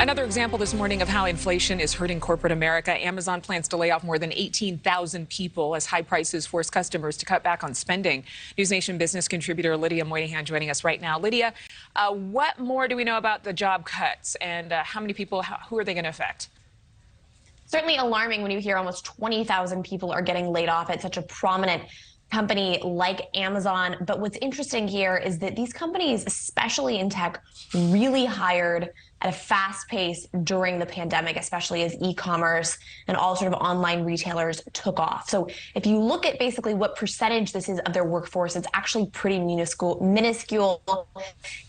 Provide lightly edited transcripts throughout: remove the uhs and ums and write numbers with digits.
Another example this morning of how inflation is hurting corporate America. Amazon plans to lay off more than 18,000 people as high prices force customers to cut back on spending. NewsNation business contributor Lydia Moynihan joining us right now. Lydia, what more do we know about the job cuts and how many people, who are they going to affect? Certainly alarming when you hear almost 20,000 people are getting laid off at such a prominent company like Amazon. But what's interesting here is that these companies, especially in tech, really hired at a fast pace during the pandemic, especially as e-commerce and all sort of online retailers took off. So if you look at basically what percentage this is of their workforce, it's actually pretty minuscule.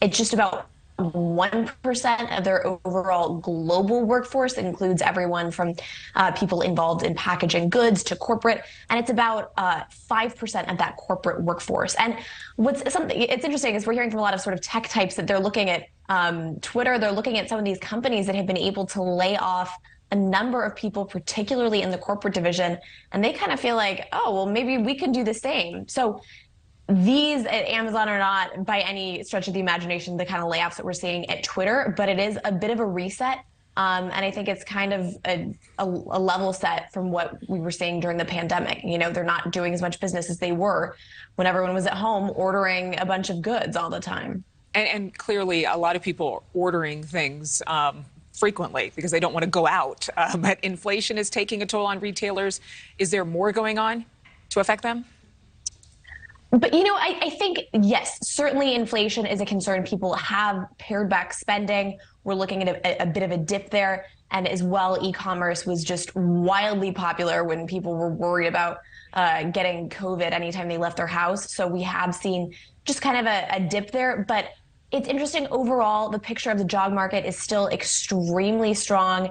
It's just about 1% of their overall global workforce. It includes everyone from people involved in packaging goods to corporate, and it's about 5% of that corporate workforce. And it's interesting is we're hearing from a lot of sort of tech types that they're looking at Twitter, they're looking at some of these companies that have been able to lay off a number of people, particularly in the corporate division, and they kind of feel like, oh, well, maybe we can do the same. So these at Amazon are not by any stretch of the imagination the kind of layoffs that we're seeing at Twitter, but it is a bit of a reset. And I think it's kind of a level set from what we were seeing during the pandemic. You know, they're not doing as much business as they were when everyone was at home ordering a bunch of goods all the time. And clearly a lot of people are ordering things frequently because they don't want to go out. But inflation is taking a toll on retailers. Is there more going on to affect them? But, you know, I think, yes, certainly inflation is a concern. People have pared back spending. We're looking at a bit of a dip there. And as well, e-commerce was just wildly popular when people were worried about getting COVID anytime they left their house. So we have seen just kind of a dip there. But it's interesting overall, the picture of the job market is still extremely strong.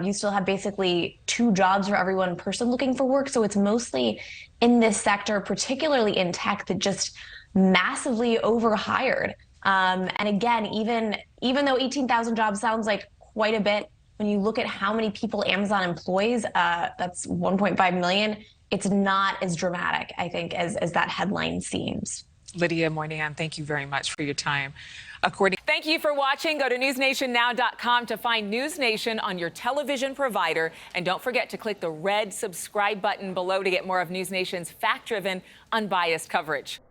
You still have basically 2 jobs for every 1 person looking for work. So it's mostly in this sector, particularly in tech, that just massively overhired. And again, even though 18,000 jobs sounds like quite a bit, when you look at how many people Amazon employs, that's 1.5 million, it's not as dramatic, I think, as that headline seems. Lydia Moynihan, thank you very much for your time. Thank you for watching. Go to newsnationnow.com to find NewsNation on your television provider. And don't forget to click the red subscribe button below to get more of NewsNation's fact-driven, unbiased coverage.